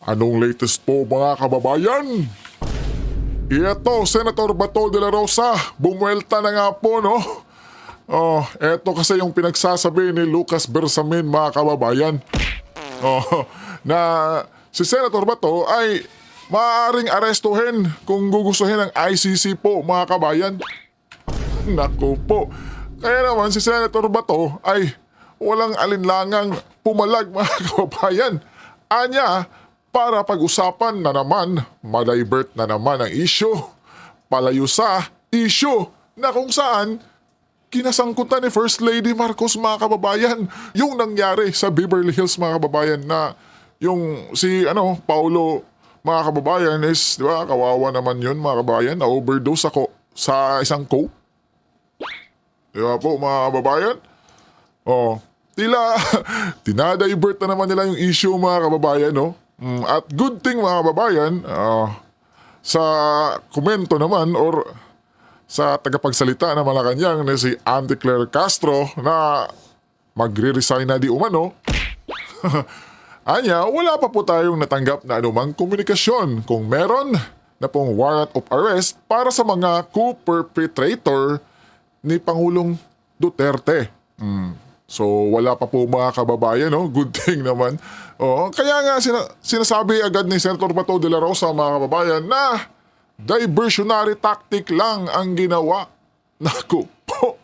Anong latest po mga kababayan? Ito, Senator Bato de la Rosa, bumuelta na nga po, no? Oh, eto kasi yung pinagsasabi ni Lucas Bersamin, mga kababayan. Oh, na si Senator Bato ay maaaring arestuhin kung gugustuhin ng ICC po, mga kabayan. Naku po. Kaya naman si Senator Bato ay walang alinlangang pumalag, mga kababayan. Anya, para pag-usapan na naman, ma-divert na naman ang issue. Palayo sa issue na kung saan kinasangkutan ni First Lady Marcos, mga kababayan, yung nangyari sa Beverly Hills, mga kababayan, na yung si Paulo, mga kababayan, is, di ba, kawawa naman yun, mga kababayan, na overdose ako sa isang coke. Di ba po, mga kababayan? Oh, tila tinadivert na naman nila yung issue, mga kababayan, no? At good thing, mga kababayan, sa komento naman or sa tagapagsalita ng Malacanang na si Auntie Claire Castro na magre-resign na di umano. Anya, wala pa po tayong natanggap na anumang komunikasyon kung meron na pong warrant of arrest para sa mga co-perpetrator ni Pangulong Duterte. So wala pa po, mga kababayan, no? Good thing naman. Kaya nga sinasabi agad ni Senator Bato de la Rosa, mga kababayan, na diversionary tactic lang ang ginawa. Naku po.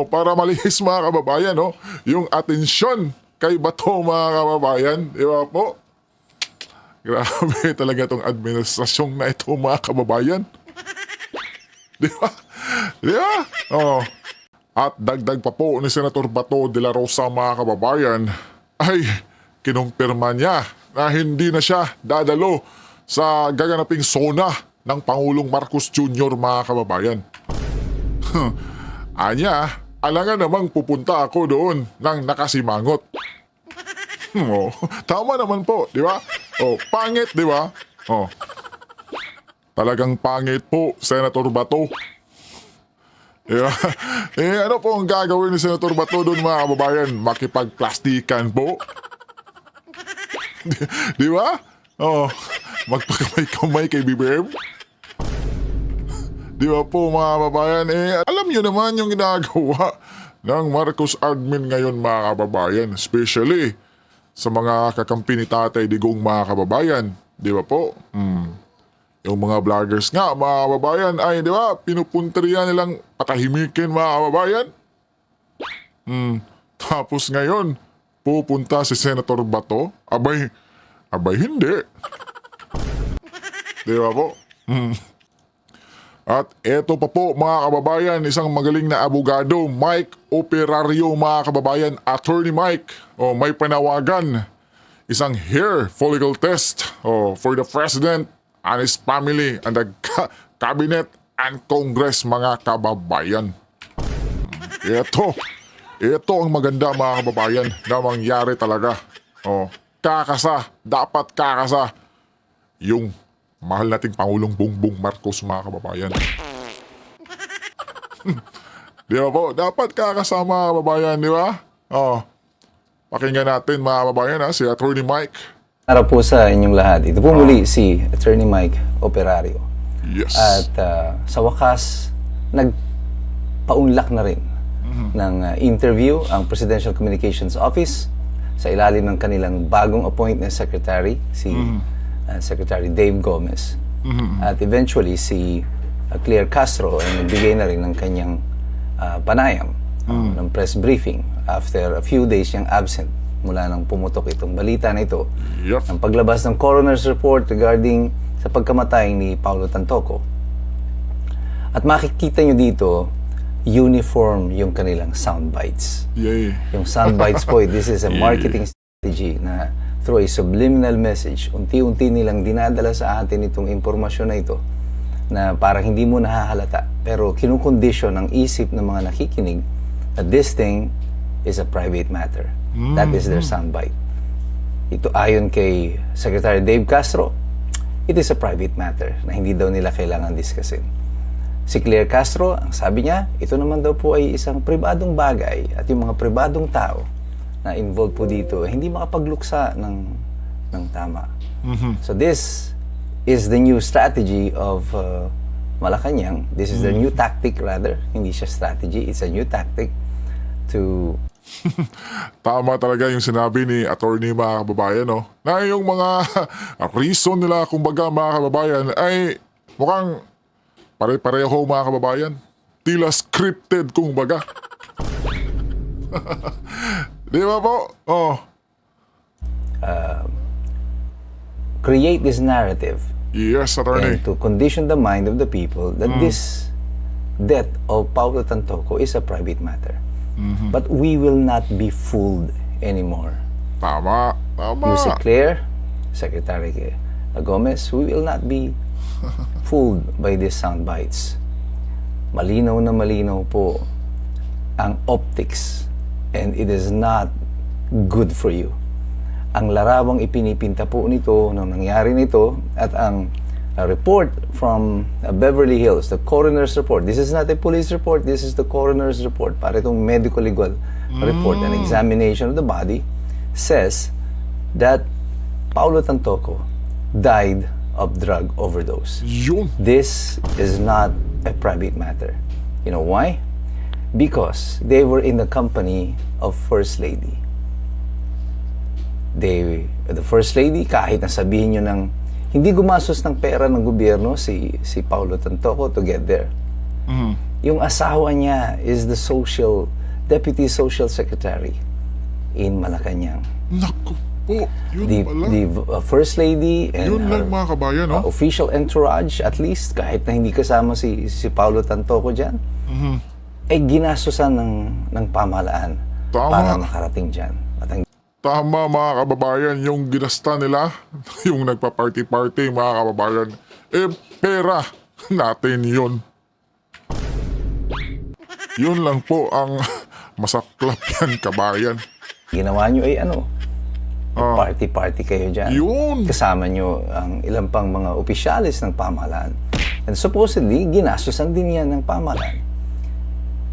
Para malihis, mga kababayan, no? Yung atensyon kay Bato, mga kababayan. Di ba po? Grabe talaga itong administrasyong na ito, mga kababayan. Di ba? Di ba? At dagdag pa po ni Senator Bato de la Rosa, mga kababayan, ay kinumpirma niya na hindi na siya dadalo sa gaganaping SONA ng Pangulong Marcos Jr., mga kababayan. Anya, alangan namang pupunta ako doon ng nakasimangot. Tama naman po, di ba? Pangit, di ba? Talagang pangit po, Senator Bato. Diba? Ano po ang gagawin ni Senator Bato doon, mga kababayan? Makipagplastikan po? Di ba? Magpakamay-kamay kay BBM? Di ba po, mga kababayan? Alam nyo naman yung ginagawa ng Marcos admin ngayon, mga kababayan. Especially sa mga kakampi ni Tatay Digong, mga kababayan. Di ba po? Yung mga vloggers nga, mga kababayan, ay, di ba, pinupunteriya nilang patahimikin, mga kababayan. Tapos ngayon, pupunta si Senator Bato? Abay hindi. Di ba po? At eto pa po, mga kababayan, isang magaling na abogado, Mike Operario, mga kababayan, Attorney Mike, may panawagan, isang hair follicle test for the President and his family and the Cabinet and Congress, mga kababayan. Ito ang maganda, mga kababayan, na mangyari talaga. Dapat kakasa yung mahal nating Pangulong Bongbong Marcos, mga kababayan. Di ba po? Dapat kakasa, mga kababayan, di ba? Pakinggan natin, mga kababayan, si Attorney Mike. Para po sa inyong lahat, ito po muli si Attorney Mike Operario. Yes. At sa wakas, nagpaunlak na rin ng interview ang Presidential Communications Office sa ilalim ng kanilang bagong appointed secretary, si Secretary Dave Gomez. At eventually, si Claire Castro ay nagbigay na rin ng kanyang panayam ng press briefing after a few days niyang absent mula nang pumutok itong balita na ito. Yep. Ang paglabas ng coroner's report regarding sa pagkamatay ni Paulo Tantoco. At makikita nyo dito, uniform yung kanilang soundbites. Yay. Yung soundbites po, this is a marketing strategy na through a subliminal message, unti-unti nilang dinadala sa atin itong impormasyon na ito na parang hindi mo nahahalata. Pero kinukondisyon ang isip ng mga nakikinig that this thing is a private matter. That is their soundbite. Ito ayon kay Secretary Dave Castro, it is a private matter na hindi daw nila kailangan diskussin. Si Claire Castro, ang sabi niya, ito naman daw po ay isang pribadong bagay at yung mga pribadong tao na involved po dito hindi makapagluksa ng ng tama. So this is the new strategy of Malacanang. This is the new tactic rather. Hindi siya strategy, it's a new tactic to Tama talaga yung sinabi ni attorney mga kababayan, no? Na yung mga reason nila, kumbaga mga kababayan, ay mukhang pare-pareho mga kababayan. Tila scripted kumbaga. Di ba po? Oh, create this narrative yes, attorney. and to condition the mind of the people that this death of Paulo Tantoco is a private matter. But we will not be fooled anymore. Tama, tama. You see clear, Secretary Gomez, we will not be fooled by these sound bites. Malinaw na malinaw po ang optics and it is not good for you. Ang larawang ipinipinta po nito nung nangyari nito at ang report from Beverly Hills, the coroner's report. This is not a police report, this is the coroner's report. Para itong medical legal report, an examination of the body, says that Paulo Tantoco died of drug overdose. Yun. This is not a private matter. You know why? Because they were in the company of First Lady. The First Lady, kahit na sabihin nyo ng hindi gumastos ng pera ng gobyerno si Paulo Tantoco to get there. Yung asawa niya is the Deputy Social Secretary in Malacanang. Naku po, yun The pala. First Lady and Yun lang mga kabayan, no? official entourage, at least, kahit na hindi kasama si Paulo Tantoco dyan, ay ginastosan ng pamahalaan Tama. para makarating dyan. At ang Tama mga kababayan, yung ginasta nila, yung nagpa-party-party mga kababayan, pera natin yun. Yun lang po ang masaklap yan, kabayan. ginawa nyo ay party-party kayo dyan. Yun. Kasama nyo ang ilang pang mga opisyalis ng pamahalaan. And supposedly, ginastosan din yan ng pamahalaan.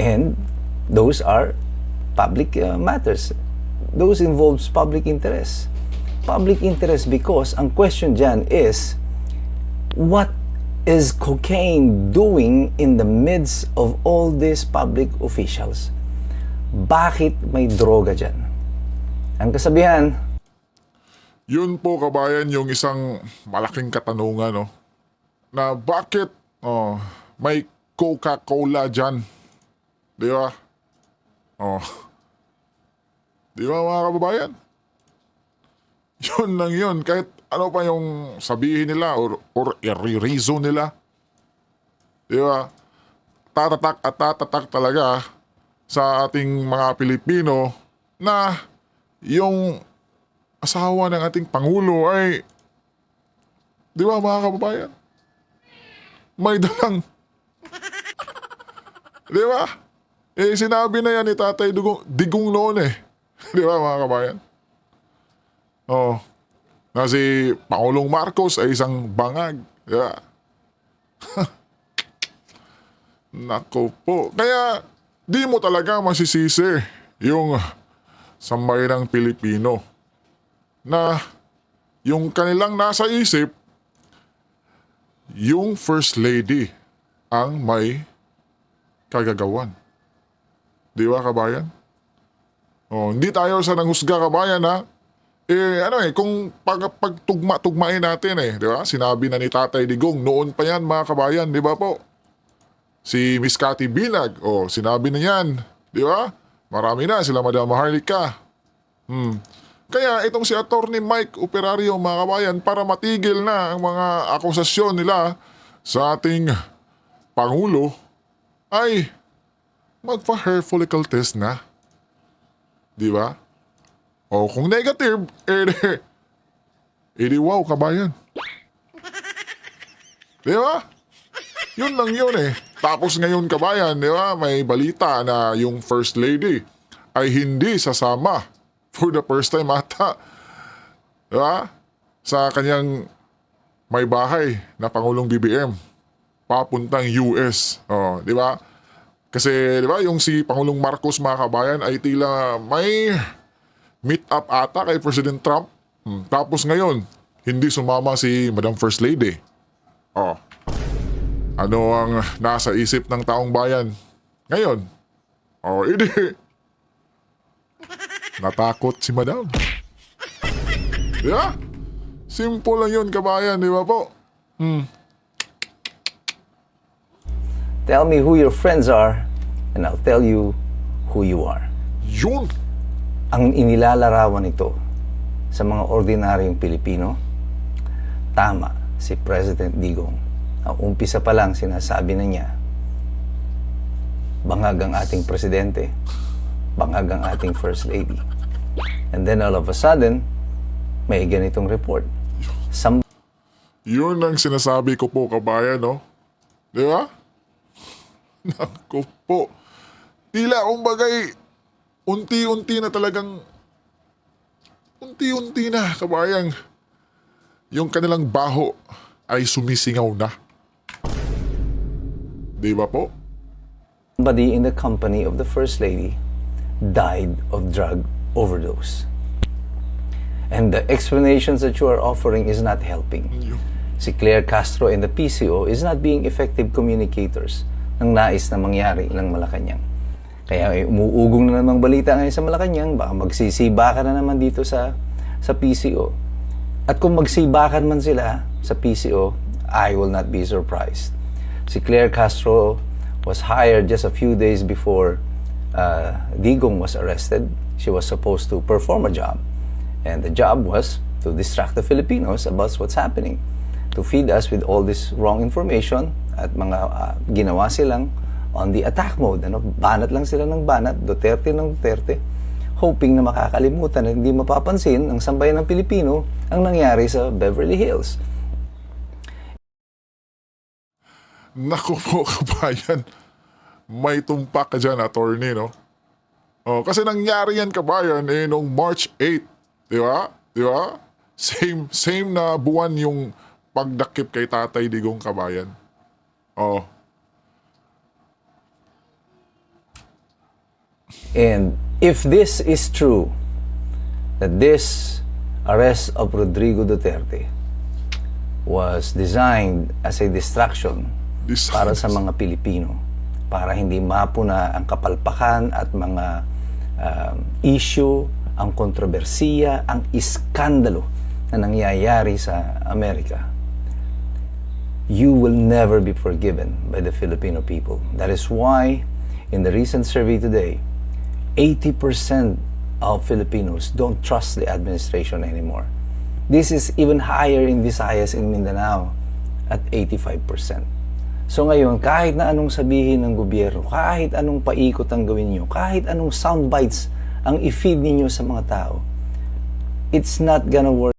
And those are public matters. Those involves public interest. Public interest because ang question dyan is, what is cocaine doing in the midst of all these public officials? Bakit may droga dyan? Ang kasabihan, Yun po kabayan yung isang malaking katanungan, no? Na bakit may Coca-Cola dyan? Di ba? Di ba mga kababayan? Yun lang yun. Kahit ano pa yung sabihin nila or i-reason nila. Di ba? Tatatak at tatatak talaga sa ating mga Pilipino na yung asawa ng ating Pangulo ay, di ba mga kababayan? May dalang, di ba? Sinabi na yan ni Tatay Digong noon eh. Di ba mga kababayan? Na si Pangulong Marcos ay isang bangag. Di ba? Nako po. Kaya, di mo talaga masisisi yung sambayanang Pilipino na yung kanilang nasa isip, yung First Lady ang may kagagawan. Di ba kabayan? Hindi tayo sa nanghusga kabayan ha. Kung pagtugma-tugmain natin di ba? Sinabi na ni Tatay Digong, noon pa yan mga kabayan, di ba po? Si Miss Cathy Binag, sinabi na yan, di ba? Marami na, sila Madam Maharlika. Kaya itong si Attorney Mike Operario mga kabayan, para matigil na ang mga akusasyon nila sa ating Pangulo, ay magpa-hair follicle test na. Di ba? Kung negative, edi wow kabayan. Di ba? Yun lang yun eh. Tapos ngayon kabayan, di ba, may balita na yung First Lady ay hindi sasama for the first time ata. Di ba? Sa kanyang may bahay na Pangulong BBM. Papuntang US. Di ba? Kasi, di ba, yung si Pangulong Marcos mga kabayan ay tila may meet up ata kay President Trump. Tapos ngayon, hindi sumama si Madam First Lady. Oh. Ano ang nasa isip ng taong bayan ngayon? Oh, hindi. Natakot si Madam. Yeah? Simple lang yun, kabayan, di ba po? Tell me who your friends are, and I'll tell you who you are. Yun. Ang inilalarawan nito sa mga ordinaryong Pilipino, tama si President Digong. Ang umpisa pa lang sinasabi na niya, bangag ang ating presidente, bangag ang ating First Lady. And then all of a sudden, may ganitong report. Yun ang sinasabi ko po, kabayan, no? Di ba? Naku po. Tila, umbagay, unti-unti na talagang, unti-unti na, kabayan. Yung kanilang baho ay sumisingaw na. Di ba po? Somebody in the company of the First Lady died of drug overdose. And the explanations that you are offering is not helping. Si Claire Castro and the PCO is not being effective communicators ng nais na mangyari ng Malacanang. Kaya umuugong na namang balita ngayon sa Malacanang, baka magsisibakan na naman dito sa PCO. At kung magsibakan man sila sa PCO, I will not be surprised. Si Claire Castro was hired just a few days before Digong was arrested. She was supposed to perform a job. And the job was to distract the Filipinos about what's happening. To feed us with all this wrong information at mga ginawa silang on the attack mode. Ano? Banat lang sila ng banat, Duterte ng Duterte, hoping na makakalimutan at hindi mapapansin ng sambayan ng Pilipino ang nangyari sa Beverly Hills. Naku po, kabayan. May tumpak ka dyan, attorney, no? Oh, kasi nangyari yan, kabayan, noong March 8. Di ba? Di ba? Same na buwan yung pagdakip kay Tatay Digong, kabayan. Oh. And if this is true, that this arrest of Rodrigo Duterte was designed as a distraction para sa mga Pilipino, para hindi mapuna ang kapalpakan at mga issue, ang kontrobersiya, ang iskandalo na nangyayari sa Amerika, you will never be forgiven by the Filipino people. That is why, in the recent survey today, 80% of Filipinos don't trust the administration anymore. This is even higher in Visayas and Mindanao at 85%. So ngayon, kahit na anong sabihin ng gobyerno, kahit anong paikot ang gawin nyo, kahit anong sound bites ang i-feed ninyo sa mga tao, it's not gonna work.